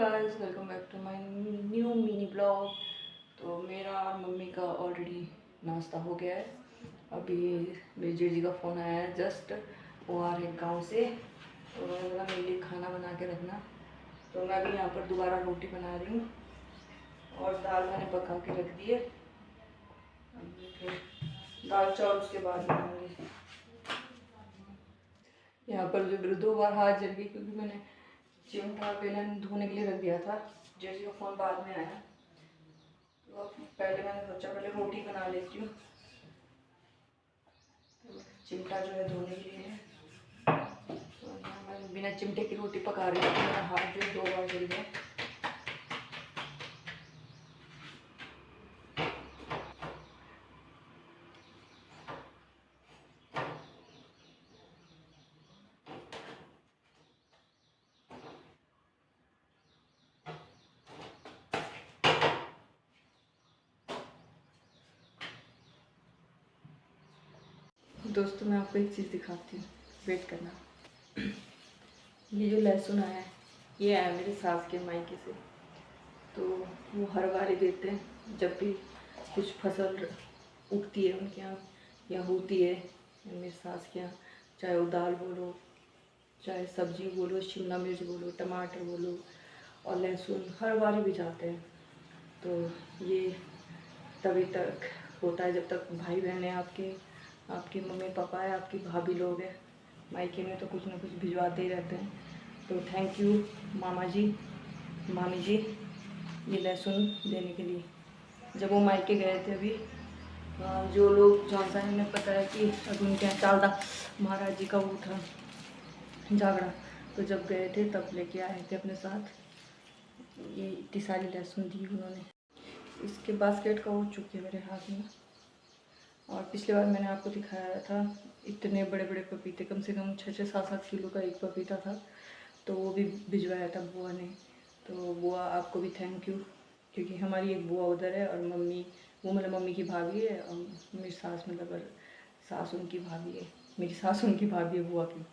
Guys, welcome back to my new mini blog. तो मेरा और मम्मी का ऑलरेडी नाश्ता हो गया है। अभी मेरे जीजी का फ़ोन आया है जस्ट, वो आ रहे गाँव से। तो मैंने बोला मेरे लिए खाना बना के रखना। तो मैं अभी यहाँ पर दोबारा रोटी बना रही हूँ और दाल मैंने पका के रख दी है। अभी फिर दाल चावल उसके बाद बनाऊँगी। यहाँ पर जो 2 बार हाथ जल गई क्योंकि मैंने चिमटा बेलन धोने के लिए रख दिया था। जैसे का फ़ोन बाद में आया तो अब पहले मैंने सोचा पहले रोटी बना लेती हूँ। तो चिमटा जो है धोने के लिए है, तो मैं बिना चिमटे की रोटी पका रही हूँ। तो मेरा हाथ जो 2 बार जल गया। दोस्तों मैं आपको एक चीज़ दिखाती हूँ, वेट करना। ये जो लहसुन आया है, ये आया मेरे सास के मायके से। तो वो हर बार ही देते हैं जब भी कुछ फसल उगती है उनके यहाँ या होती है मेरी सास के यहाँ, चाहे वो दाल बोलो, चाहे सब्जी बोलो, शिमला मिर्च बोलो, टमाटर बोलो और लहसुन, हर बार ही भिजाते हैं। तो ये तभी तक होता है जब तक भाई बहन है आपके मम्मी पापा है, आपकी भाभी लोग हैं मायके में, तो कुछ ना कुछ भिजवाते ही रहते हैं। तो थैंक यू मामा जी, मामी जी, ये लहसुन देने के लिए। जब वो मायके गए थे अभी, जो लोग जौन सा हमें पता है कि अब उनके यहाँ चालदा महाराज जी का वो था जागड़ा, तो जब गए थे तब लेके आए थे अपने साथ। ये इतनी सारी लहसुन दी उन्होंने। इसके बास्केट का हो चुकी है मेरे हाथ में। और पिछली बार मैंने आपको दिखाया था इतने बड़े बड़े पपीते, कम से कम 6-7 किलो का एक पपीता था। तो वो भी भिजवाया था बुआ ने। तो बुआ आपको भी थैंक यू, क्योंकि हमारी एक बुआ उधर है और मम्मी, वो मतलब मम्मी की भाभी है और मेरी सास मतलब सास उनकी भाभी है, मेरी सास उनकी भाभी है बुआ की,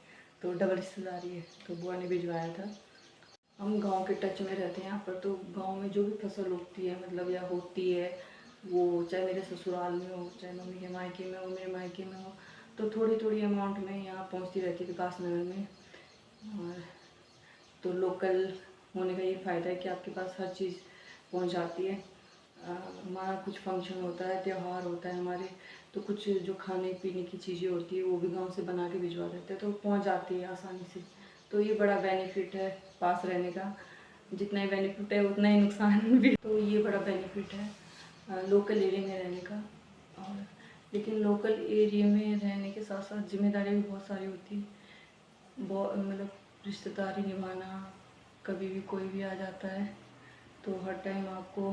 तो डबल रिश्तेदारी है। तो बुआ ने भिजवाया था। हम गांव के टच में रहते हैं यहाँ पर, तो गांव में जो भी फसल उगती है मतलब या होती है, वो चाहे मेरे ससुराल में हो, चाहे मम्मी के मायके में हो, मेरे मायके में हो, तो थोड़ी थोड़ी अमाउंट में यहाँ पहुँचती रहती है विकास नगर में। और तो लोकल होने का ये फ़ायदा है कि आपके पास हर चीज़ पहुँच जाती है। हमारा कुछ फंक्शन होता है, त्यौहार होता है हमारे, तो कुछ जो खाने पीने की चीज़ें होती है वो भी गांव से बना के भिजवा देते हैं, तो पहुँच जाती है आसानी से। तो ये बड़ा बेनिफिट है पास रहने का। जितना ही बेनिफिट है उतना ही नुकसान भी। तो ये बड़ा बेनिफिट है लोकल एरिया में रहने का। और लेकिन लोकल एरिया में रहने के साथ साथ जिम्मेदारियाँ भी बहुत सारी होती है। बहुत मतलब रिश्तेदारी निभाना, कभी भी कोई भी आ जाता है तो हर टाइम आपको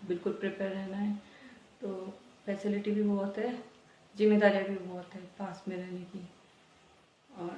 बिल्कुल प्रिपेयर रहना है। तो फैसिलिटी भी बहुत है, जिम्मेदारियाँ भी बहुत है पास में रहने की। और